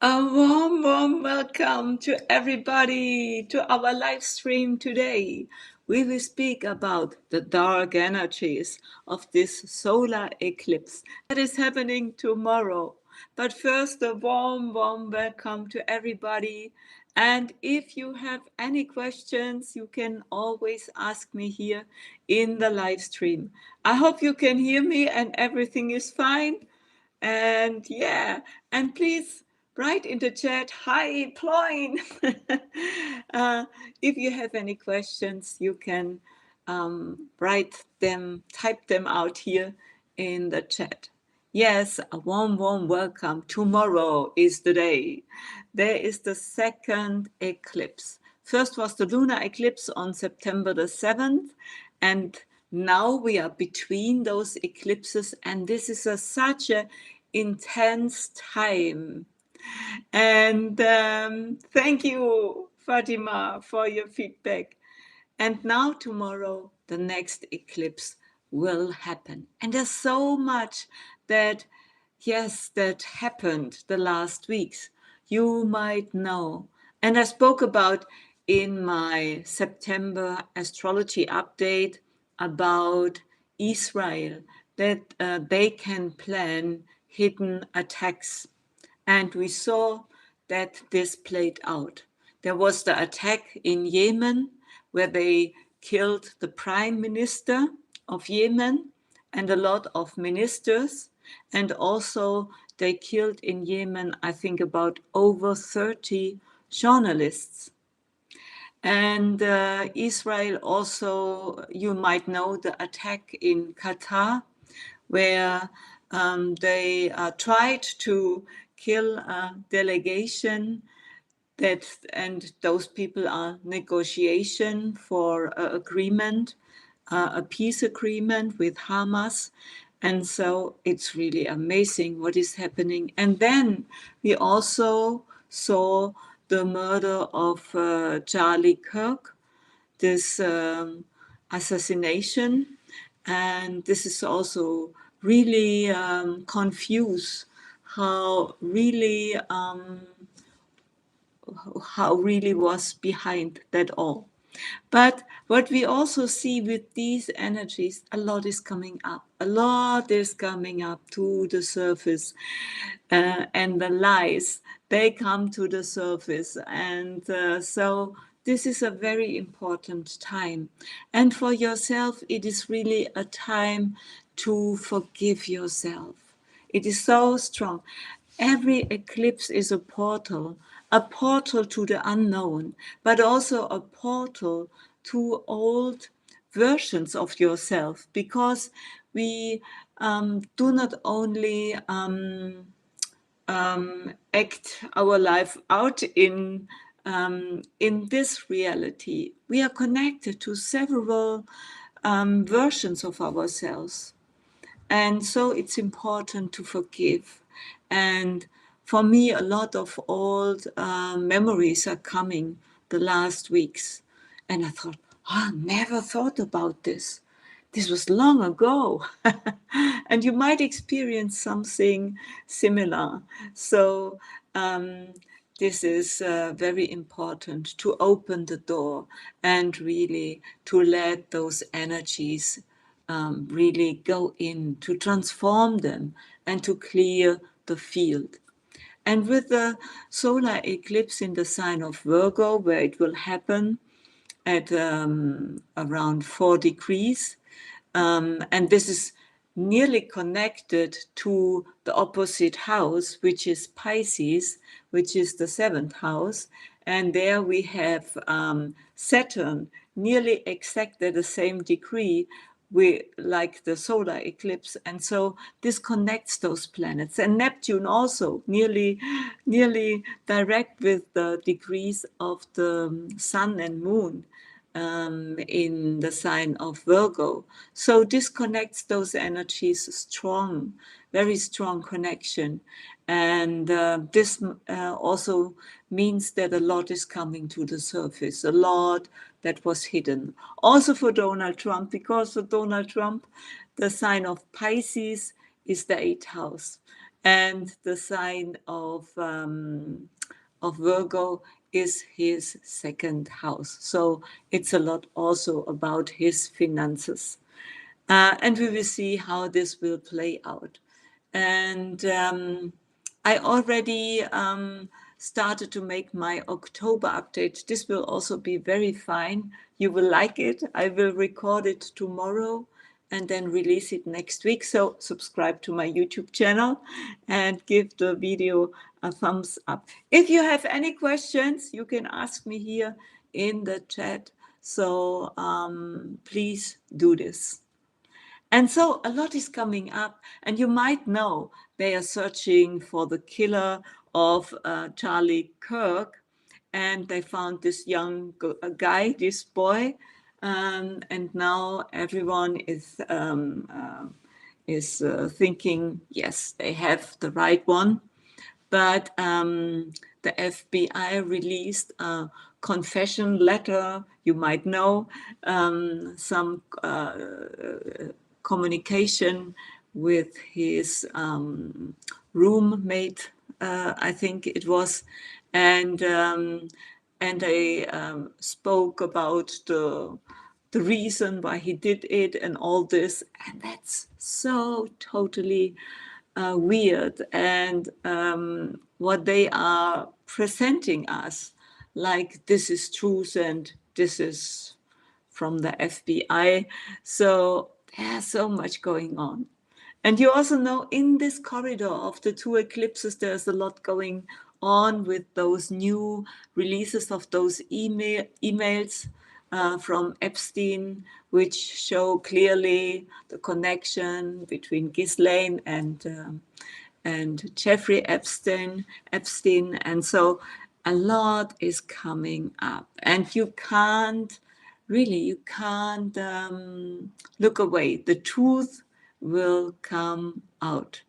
A warm, warm welcome to everybody to our live stream today. We will speak about the dark energies of this solar eclipse that is happening tomorrow. But first, a warm, warm welcome to everybody. And if you have any questions, you can always ask me here in the live stream. I hope you can hear me and everything is fine. And yeah, and please write in the chat, hi, Ploin. If you have any questions, you can type them out here in the chat. Yes, a warm, warm welcome. Tomorrow is the day. There is the second eclipse. First was the lunar eclipse on September the 7th, and now we are between those eclipses, and this is such a intense time. And thank you, Fatima, for your feedback. And now tomorrow, the next eclipse will happen. And there's so much that, yes, that happened the last weeks. You might know. And I spoke about in my September astrology update about Israel, that they can plan hidden attacks. And we saw that this played out. There was the attack in Yemen where they killed the prime minister of Yemen and a lot of ministers. And also they killed in Yemen, I think, about over 30 journalists. And Israel also, you might know the attack in Qatar, where they tried to kill a delegation and those people are negotiation for agreement, a peace agreement with Hamas. And so it's really amazing what is happening. And then we also saw the murder of Charlie Kirk, this assassination. And this is also really confused how really was behind that all. But what we also see with these energies, a lot is coming up. A lot is coming up to the surface. And the lies, they come to the surface. And so this is a very important time. And for yourself, it is really a time to forgive yourself. It is so strong. Every eclipse is a portal to the unknown, but also a portal to old versions of yourself, because we do not only act our life out in this reality. We are connected to several versions of ourselves. And so it's important to forgive. And for me, a lot of old memories are coming the last weeks. And I thought, I never thought about this. This was long ago. And you might experience something similar. So this is very important to open the door and really to let those energies really go in, to transform them and to clear the field. And with the solar eclipse in the sign of Virgo, where it will happen at around 4 degrees, and this is nearly connected to the opposite house, which is Pisces, which is the 7th house. And there we have Saturn nearly exact at the same degree like the solar eclipse. And so this connects those planets. And Neptune also nearly direct with the degrees of the sun and moon in the sign of Virgo. So this connects those energies strong, very strong connection. And this also means that a lot is coming to the surface, a lot that was hidden. Also for Donald Trump, because for Donald Trump, the sign of Pisces is the 8th house. and the sign of Virgo is his second house. So it's a lot also about his finances. And we will see how this will play out. And I already started to make my October update. This will also be very fine. You will like it. I will record it tomorrow and then release it next week. So subscribe to my YouTube channel and give the video a thumbs up. If you have any questions, you can ask me here in the chat. So please do this. And so a lot is coming up, and you might know they are searching for the killer of Charlie Kirk, and they found this young guy, this boy, and now everyone is thinking, yes, they have the right one. But the FBI released a confession letter. You might know some communication with his roommate, I think it was, and they spoke about the reason why he did it and all this, and that's so totally weird. And what they are presenting us, like this is truth and this is from the FBI. So there's so much going on. And you also know in this corridor of the two eclipses, there's a lot going on with those new releases of those emails from Epstein, which show clearly the connection between Ghislaine and Jeffrey Epstein. And so a lot is coming up. And you can't look away. The truth will come out.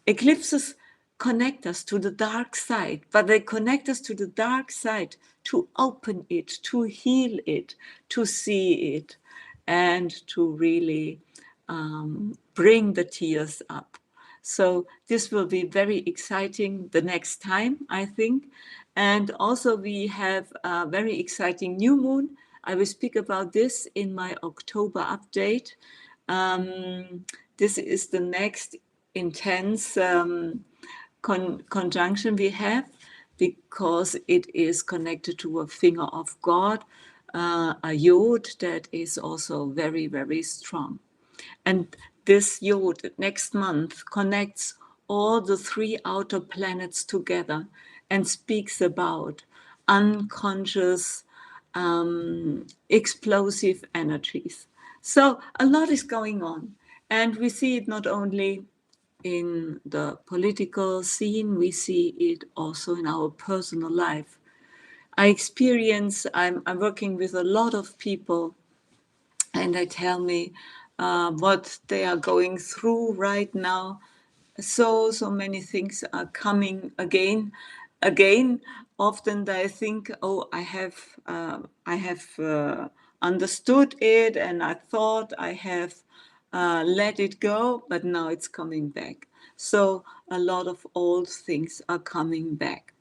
Eclipses connect us to the dark side, but they connect us to the dark side to open it, to heal it, to see it, and to really bring the tears up. So this will be very exciting the next time, I think. And also we have a very exciting new moon. I will speak about this in my October update. This is the next intense conjunction we have, because it is connected to a finger of God, a yod that is also very, very strong. And this yod next month connects all the three outer planets together and speaks about unconscious explosive energies. So a lot is going on, and we see it not only in the political scene, we see it also in our personal life. I'm working with a lot of people, and they tell me what they are going through right now. So many things are coming again. Often they think, oh, I have understood it, and I thought I have let it go, but now it's coming back. So a lot of old things are coming back.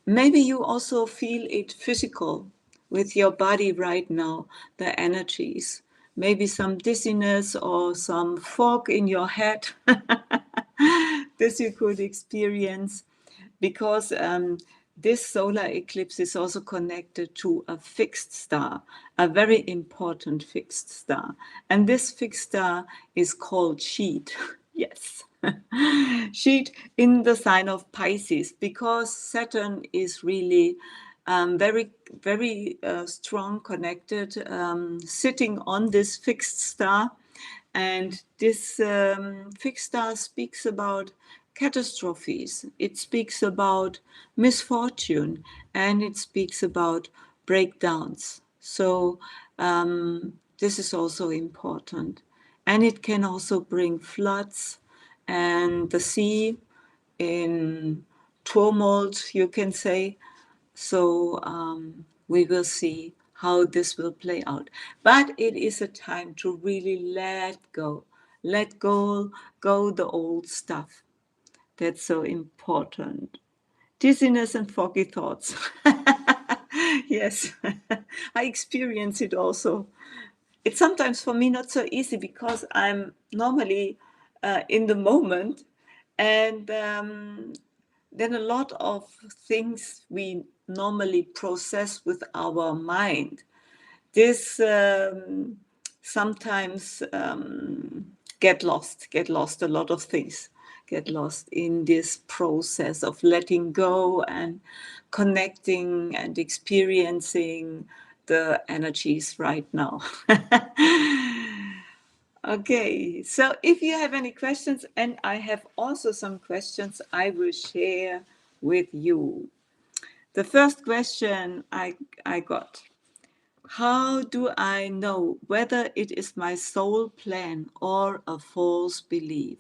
Maybe you also feel it physical with your body right now, the energies. Maybe some dizziness or some fog in your head. This you could experience, because this solar eclipse is also connected to a fixed star, a very important fixed star. And this fixed star is called Sheet. Yes. Sheet in the sign of Pisces, because Saturn is really very, very strong connected, sitting on this fixed star. And this fixed star speaks about catastrophes, it speaks about misfortune, and it speaks about breakdowns. So this is also important. And it can also bring floods and the sea in tumult, you can say. So we will see how this will play out. But it is a time to really let go the old stuff. That's so important. Dizziness and foggy thoughts. Yes, I experience it also. It's sometimes for me not so easy because I'm normally in the moment, and then a lot of things we normally process with our mind. This sometimes get lost a lot of things, get lost in this process of letting go and connecting and experiencing the energies right now. Okay, so if you have any questions, and I have also some questions I will share with you. The first question I got: how do I know whether it is my soul plan or a false belief?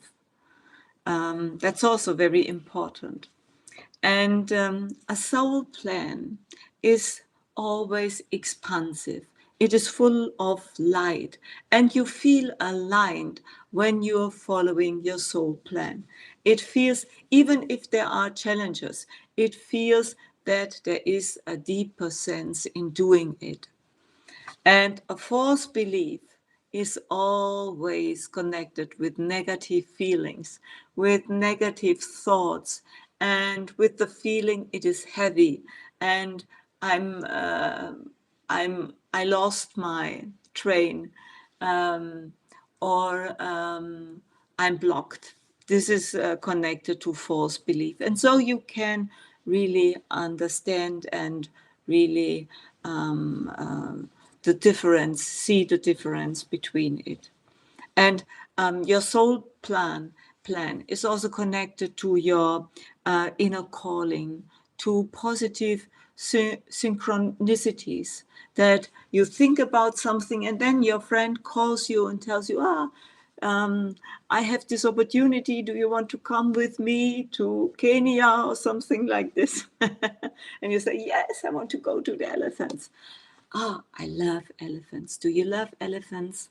That's also very important. And a soul plan is always expansive. It is full of light, and you feel aligned when you're following your soul plan. It feels, even if there are challenges, it feels that there is a deeper sense in doing it. And a false belief is always connected with negative feelings, with negative thoughts, and with the feeling it is heavy, and I'm, uh, I lost my train, um, or I'm blocked. This is connected to false belief, and so you can really understand and really the difference, see the difference between it. And your soul plan is also connected to your inner calling, to positive synchronicities, that you think about something and then your friend calls you and tells you, I have this opportunity. Do you want to come with me to Kenya or something like this? And you say, yes, I want to go to the elephants. Oh, I love elephants. Do you love elephants?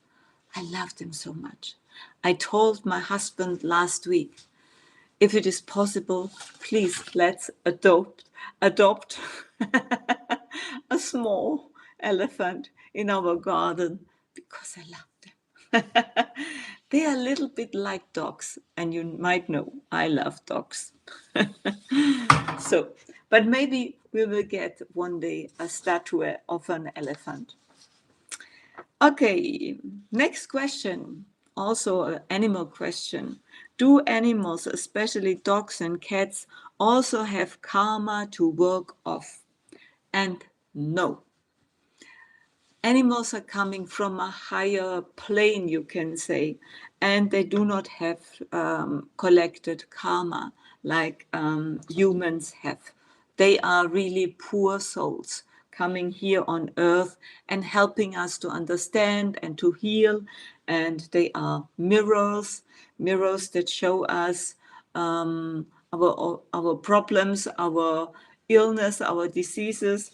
I love them so much. I told my husband last week, if it is possible, please let's adopt a small elephant in our garden because I love them. They are a little bit like dogs, and you might know I love dogs. So, but maybe we will get one day a statue of an elephant. Okay, next question, also an animal question. Do animals, especially dogs and cats, also have karma to work off? And no. Animals are coming from a higher plane, you can say, and they do not have collected karma like humans have. They are really poor souls coming here on earth and helping us to understand and to heal. And they are mirrors that show us our problems, our illness, our diseases.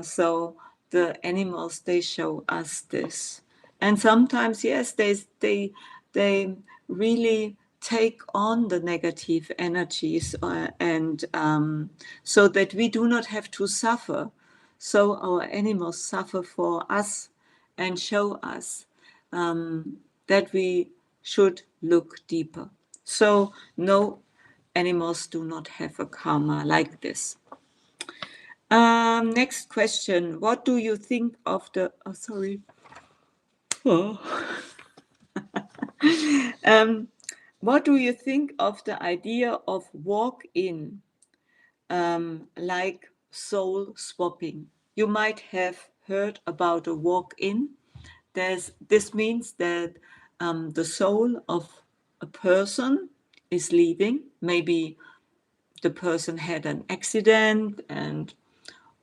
So the animals, they show us this. And sometimes, yes, they really take on the negative energies, and so that we do not have to suffer. So our animals suffer for us and show us that we should look deeper. So no, animals do not have a karma like this. Next question. What do you think of the... Oh, sorry. Oh. What do you think of the idea of walk-in, like soul swapping? You might have heard about a walk-in. This means that the soul of a person is leaving. Maybe the person had an accident and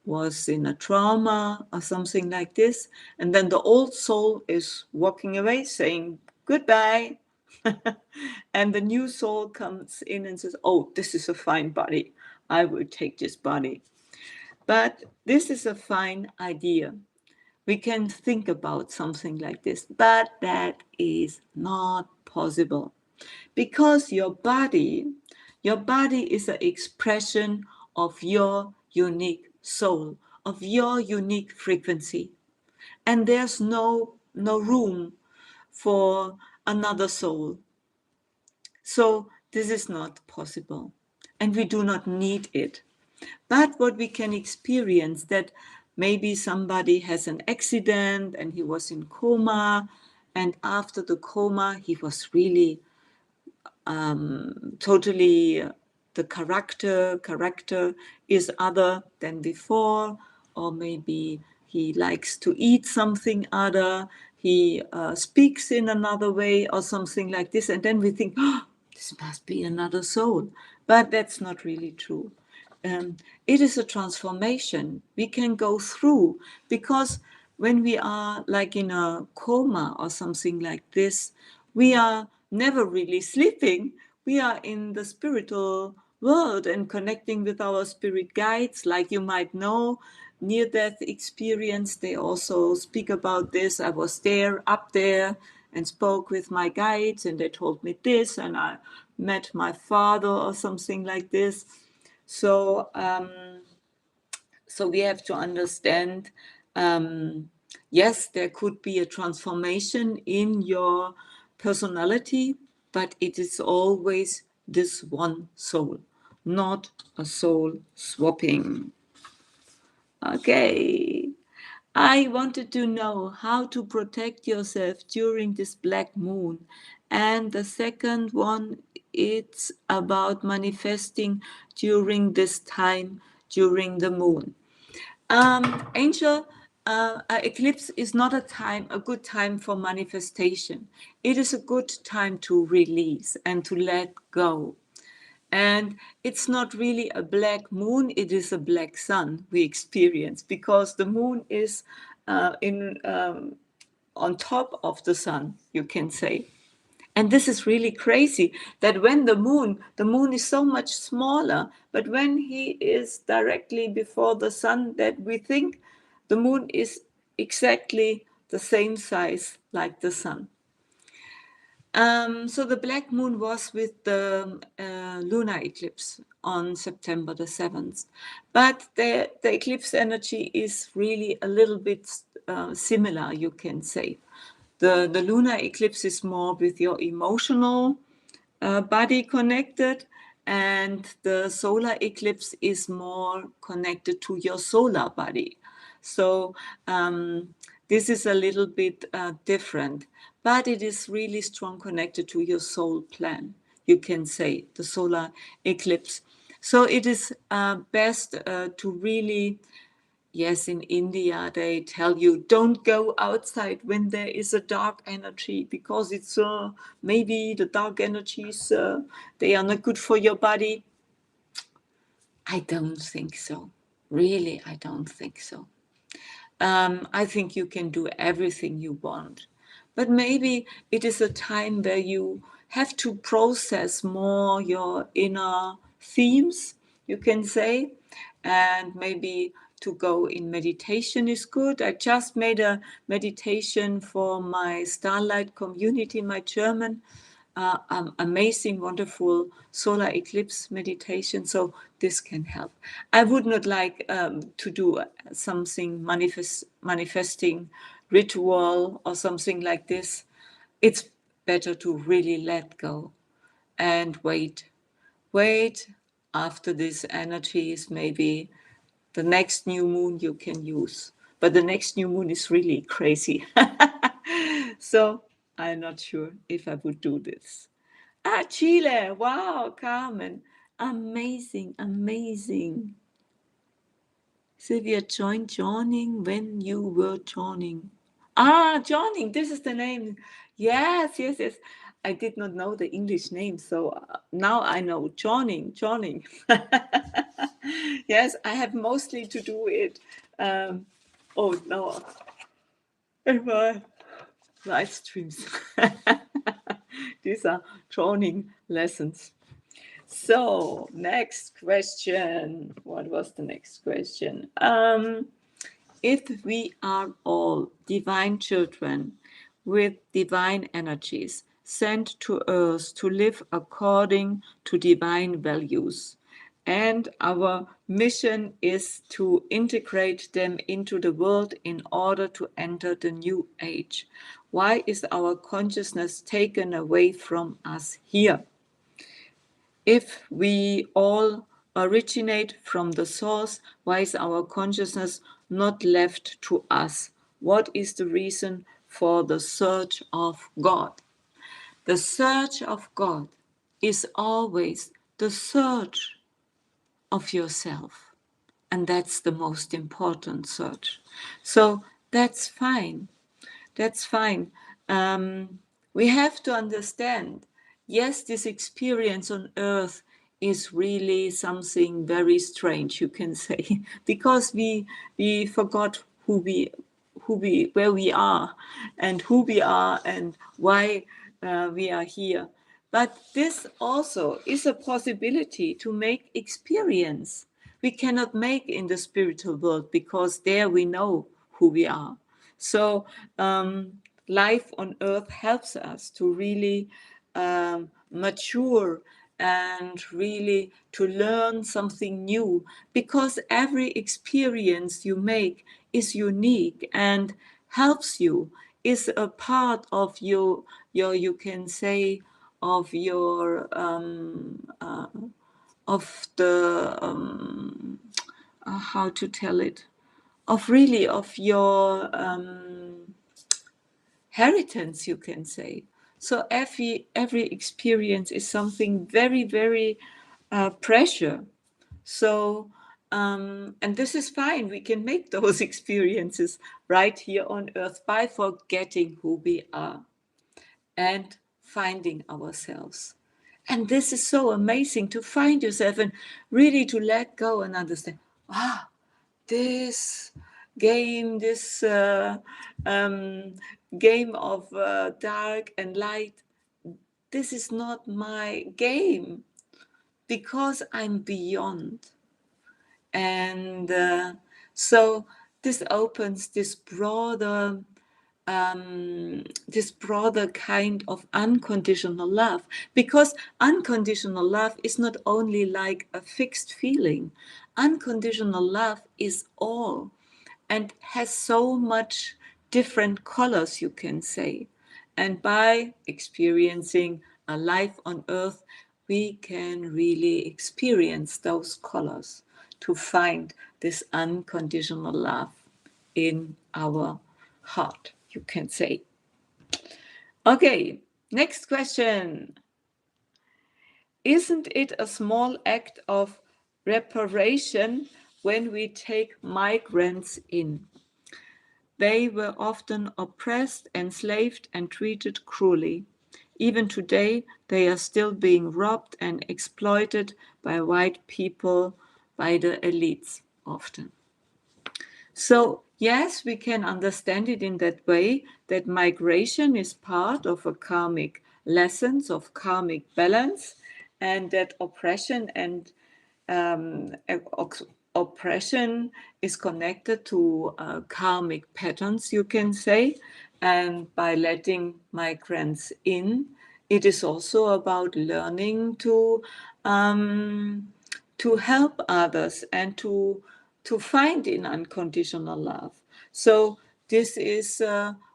was in a trauma or something like this. And then the old soul is walking away saying goodbye. And the new soul comes in and says, oh, this is a fine body. I will take this body. But this is a fine idea. We can think about something like this, but that is not possible because your body Your body is an expression of your unique soul, of your unique frequency. And there's no room for another soul. So this is not possible. And we do not need it. But what we can experience, that maybe somebody has an accident and he was in coma, and after the coma he was really totally the character is other than before, or maybe he likes to eat something other, he speaks in another way or something like this, and then we think, oh, this must be another soul. But that's not really true. It is a transformation we can go through, because when we are like in a coma or something like this, we are never really sleeping. We are in the spiritual world and connecting with our spirit guides. Like you might know, near-death experience, they also speak about this. I was there, up there, and spoke with my guides, and they told me this, and I met my father or something like this. So, so we have to understand, yes, there could be a transformation in your personality, but it is always this one soul, not a soul swapping. Okay. I wanted to know how to protect yourself during this black moon. And the second one, it's about manifesting during this time, during the moon. Angel, eclipse is not a good time for manifestation. It is a good time to release and to let go. And it's not really a black moon, it is a black sun we experience, because the moon is on top of the sun, you can say. And this is really crazy, that when the moon is so much smaller, but when he is directly before the sun, that we think the moon is exactly the same size like the sun. So the black moon was with the lunar eclipse on September the 7th. But the eclipse energy is really a little bit similar, you can say. The lunar eclipse is more with your emotional body connected, and the solar eclipse is more connected to your solar body. So this is a little bit different, but it is really strong connected to your soul plan, you can say, the solar eclipse. So it is best to really, yes, in India, they tell you don't go outside when there is a dark energy, because it's maybe the dark energies, they are not good for your body. I don't think so. Really, I don't think so. I think you can do everything you want. But maybe it is a time where you have to process more your inner themes, you can say, and maybe to go in meditation is good. I just made a meditation for my Starlight community, my German amazing, wonderful solar eclipse meditation. So this can help. I would not like to do something manifesting ritual or something like this. It's better to really let go and wait. Wait after this energy is maybe the next new moon you can use. But the next new moon is really crazy. So I'm not sure if I would do this. Chile. Wow, Carmen. Amazing, amazing. Sylvia joined joining when you were joining. Joining. This is the name. Yes, yes, yes. I did not know the English name, so now I know joining. Yes, I have mostly to do it. Oh no, live streams. These are joining lessons. So, next question. What was the next question? If we are all divine children with divine energies, sent to earth to live according to divine values. And our mission is to integrate them into the world in order to enter the new age. Why is our consciousness taken away from us here? If we all originate from the source, why is our consciousness not left to us? What is the reason for the search of God? The search of God is always the search of yourself. And that's the most important search. So that's fine. That's fine. We have to understand, yes, this experience on earth is really something very strange, you can say, because we forgot where we are and who we are and why we are here. But this also is a possibility to make experience. We cannot make in the spiritual world because there we know who we are. So life on earth helps us to really mature and really to learn something new, because every experience you make is unique and helps you, is a part of your you can say of your of the how to tell it, of really of your inheritance, you can say. So every experience is something very, very precious. So and this is fine. We can make those experiences right here on earth by forgetting who we are and finding ourselves. And this is so amazing, to find yourself and really to let go and understand, this game, this game of dark and light, this is not my game, because I'm beyond. And so this opens this broader kind of unconditional love, because unconditional love is not only like a fixed feeling. Unconditional love is all and has so much different colors, you can say. And by experiencing a life on earth, we can really experience those colors to find this unconditional love in our heart, you can say. Okay, next question. Isn't it a small act of reparation when we take migrants in? They were often oppressed, enslaved, and treated cruelly. Even today, they are still being robbed and exploited by white people, by the elites often. So, yes, we can understand it in that way, that migration is part of a karmic lessons of karmic balance, and that oppression and um, oppression is connected to karmic patterns, you can say. And by letting migrants in, it is also about learning to help others and to find in unconditional love. So this is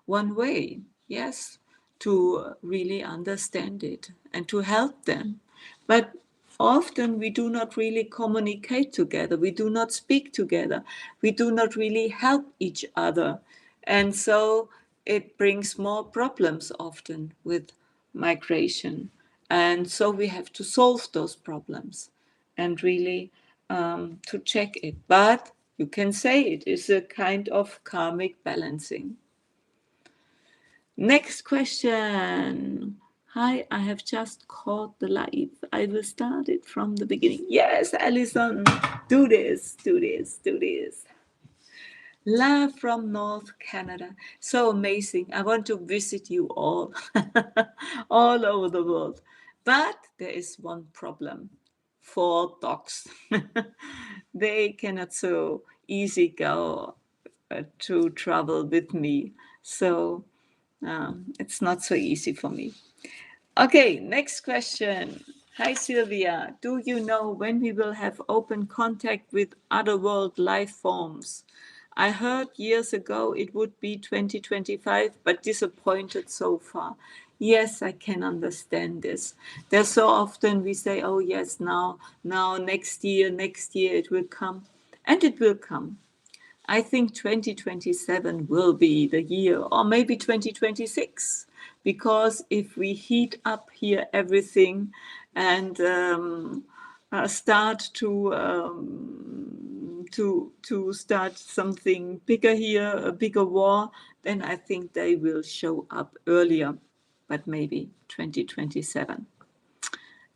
one way, yes, to really understand it and to help them. But often we do not really communicate together. We do not speak together. We do not really help each other. And so it brings more problems often with migration. And so we have to solve those problems and really to check it. But you can say it is a kind of karmic balancing. Next question. Hi, I have just caught the live. I will start it from the beginning. Yes, Alison, do this, do this, do this. Love from North Canada. So amazing. I want to visit you all, all over the world. But there is one problem. 4 dogs. They cannot so easy go to travel with me. So it's not so easy for me. Okay, next question. Hi Sylvia, do you know when we will have open contact with other world life forms? I heard years ago it would be 2025, but disappointed so far. Yes, I can understand this. There's so often we say, oh yes, now, next year it will come. And it will come. I think 2027 will be the year, or maybe 2026, because if we heat up here everything and start to start something bigger here, a bigger war, then I think they will show up earlier, but maybe 2027.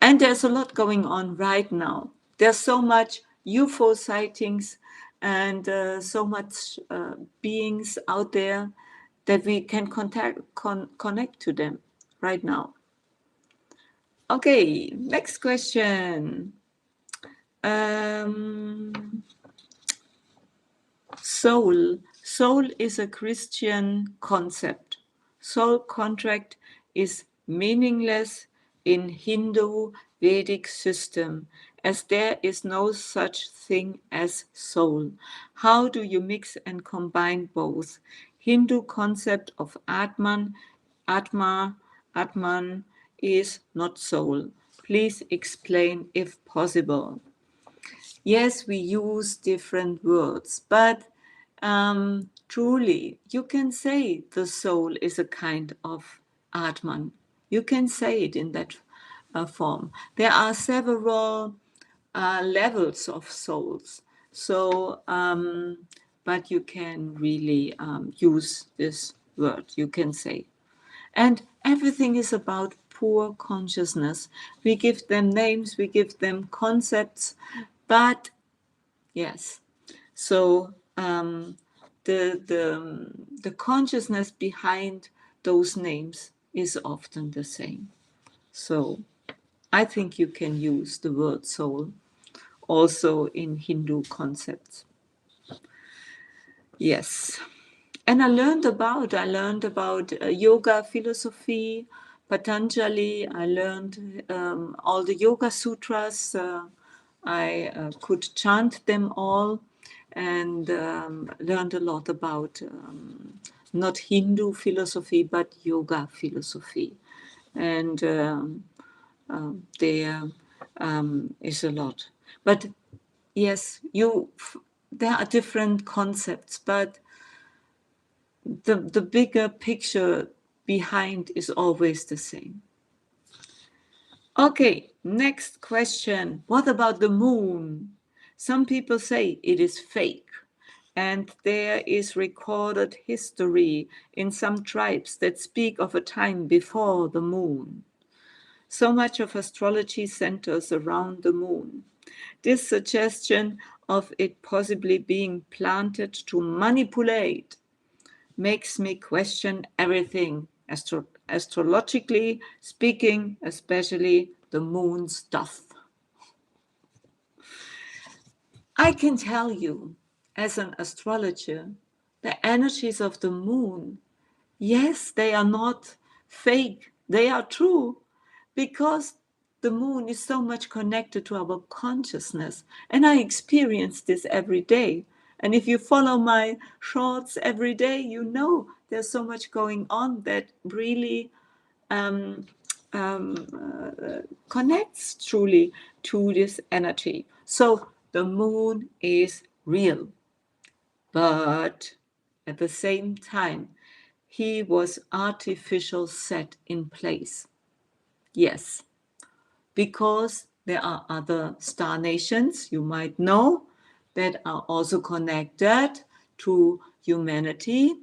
And there's a lot going on right now. There's so much UFO sightings and so much beings out there that we can connect to them right now. Okay, next question. Um, Soul. Soul is a Christian concept. Soul contract is meaningless in Hindu Vedic system, as there is no such thing as soul. How do you mix and combine both? Hindu concept of Atma, Atman is not soul. Please explain if possible. Yes, we use different words, but truly, you can say the soul is a kind of Atman. You can say it in that form. There are several levels of souls. So, but you can really use this word. You can say. And everything is about pure consciousness. We give them names, we give them concepts, but yes. So the consciousness behind those names is often the same. So I think you can use the word soul also in Hindu concepts. Yes. And I learned about yoga philosophy, Patanjali. I learned all the yoga sutras. I could chant them all, and learned a lot about not Hindu philosophy but yoga philosophy. And there is a lot. But yes, there are different concepts, but the bigger picture behind is always the same. Okay, next question. What about the moon? Some people say it is fake, and there is recorded history in some tribes that speak of a time before the moon. So much of astrology centers around the moon. This suggestion of it possibly being planted to manipulate makes me question everything, astrologically speaking, especially the moon stuff. I can tell you, as an astrologer, the energies of the moon, yes, they are not fake, they are true, because the moon is so much connected to our consciousness. And I experience this every day. And if you follow my shorts every day, you know there's so much going on that really um, connects truly to this energy. So the moon is real, but at the same time, he was artificial set in place. Yes, because there are other star nations you might know that are also connected to humanity,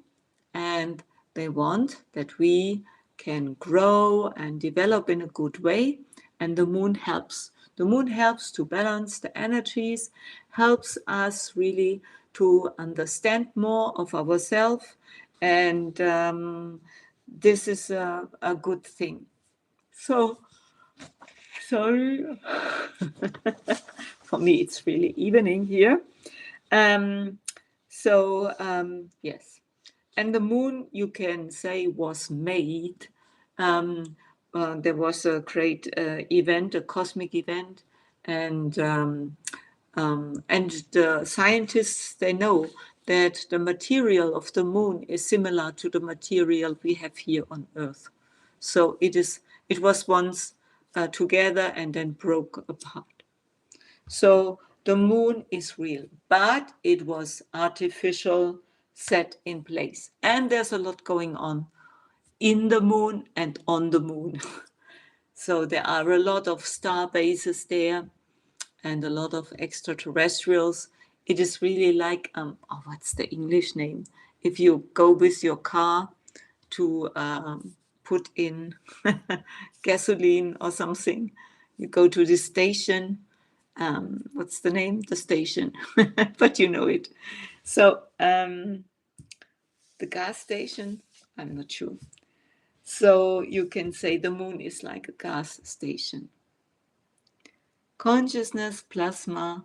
and they want that we can grow and develop in a good way, and the moon helps. The moon helps to balance the energies, helps us really to understand more of ourselves, and this is a good thing. So sorry. For me, it's really evening here. Yes. And the moon, you can say, was made there was a great event, a cosmic event, and the scientists, they know that the material of the moon is similar to the material we have here on Earth. So it was once together and then broke apart. So the moon is real, but it was artificial, set in place. And there's a lot going on in the moon and on the moon. So there are a lot of star bases there and a lot of extraterrestrials. It is really like, what's the English name? If you go with your car to put in gasoline or something, you go to the station. What's the name? The station, but you know it. So the gas station, I'm not sure. So you can say the moon is like a gas station. Consciousness, plasma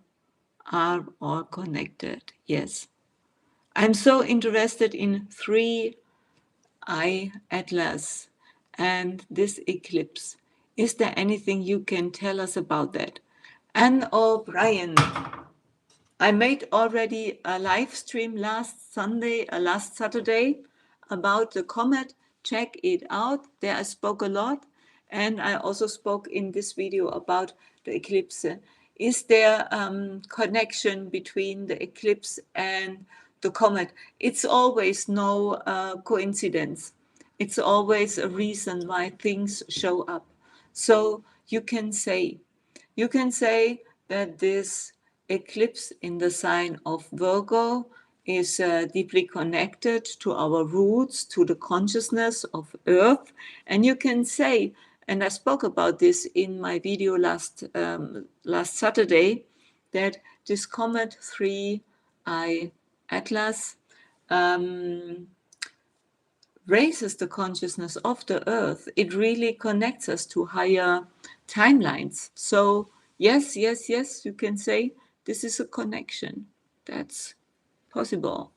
are all connected. Yes. I'm so interested in 3I Atlas and this eclipse. Is there anything you can tell us about that? Anne O'Brien, I made already a live stream last Saturday about the comet. Check it out. There I spoke a lot. And I also spoke in this video about the eclipse. Is there connection between the eclipse and the comet? It's always no coincidence. It's always a reason why things show up. So you can say that this eclipse in the sign of Virgo is deeply connected to our roots, to the consciousness of Earth. And you can say, and I spoke about this in my video last Saturday, that this comet 3I Atlas raises the consciousness of the Earth. It really connects us to higher timelines. So yes, you can say this is a connection. That's possible.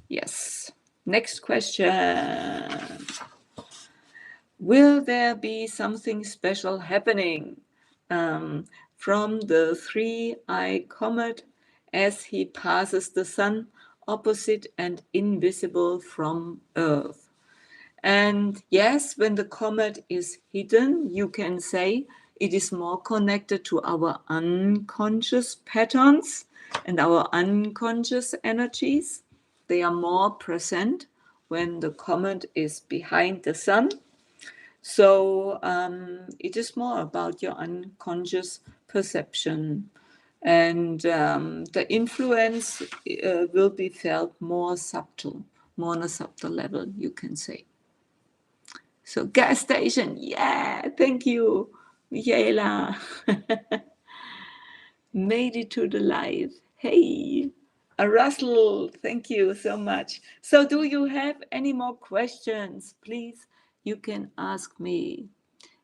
Yes. Next question. Will there be something special happening from the 3I comet as he passes the sun opposite and invisible from Earth? And yes, when the comet is hidden, you can say it is more connected to our unconscious patterns and our unconscious energies. They are more present when the comet is behind the sun. So it is more about your unconscious perception. And the influence will be felt more subtle, more on a subtle level, you can say. So gas station, yeah, thank you, Michaela. Made it to the live. Hey, Russell, thank you so much. So do you have any more questions? Please, you can ask me.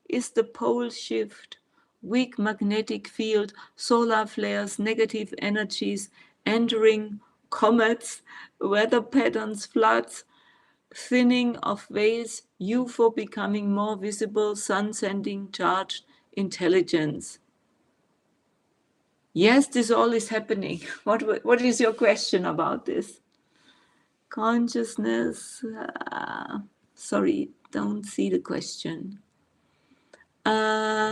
Is the pole shift, weak magnetic field, solar flares, negative energies entering comets, weather patterns, floods, thinning of veils, UFO becoming more visible, sun sending charged intelligence? Yes, this all is happening. What is your question about this? Consciousness. Sorry, don't see the question. I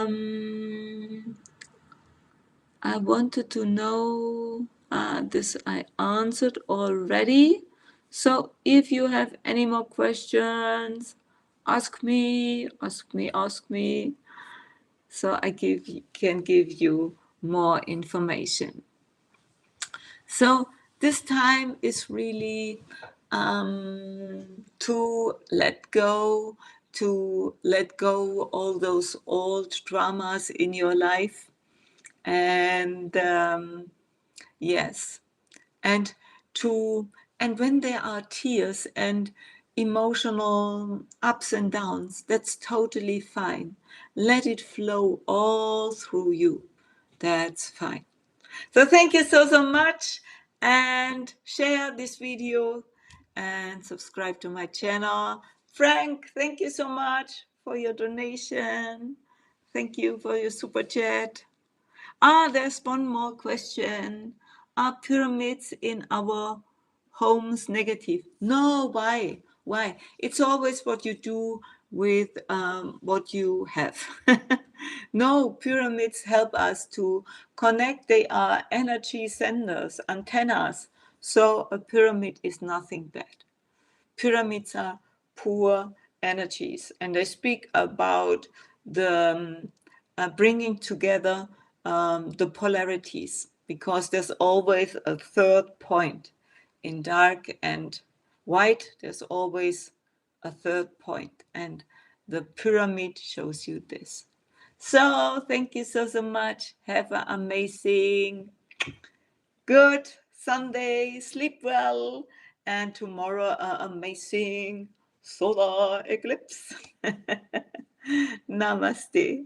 wanted to know this I answered already. So if you have any more questions, ask me. So I can give you more information. So this time is really to let go all those old dramas in your life. And yes, and when there are tears and emotional ups and downs, that's totally fine. Let it flow all through you. That's fine. So thank you so much, and share this video and subscribe to my channel. Frank, thank you so much for your donation. Thank you for your super chat. There's one more question. Are pyramids in our homes negative? No, why? Why? It's always what you do with what you have. No, pyramids help us to connect. They are energy senders, antennas. So a pyramid is nothing bad. Pyramids are poor energies, and they speak about the bringing together the polarities, because there's always a third point. In dark and white, there's always a third point, and the pyramid shows you this. So thank you so much. Have an amazing good Sunday, sleep well, and tomorrow amazing solar eclipse. Namaste.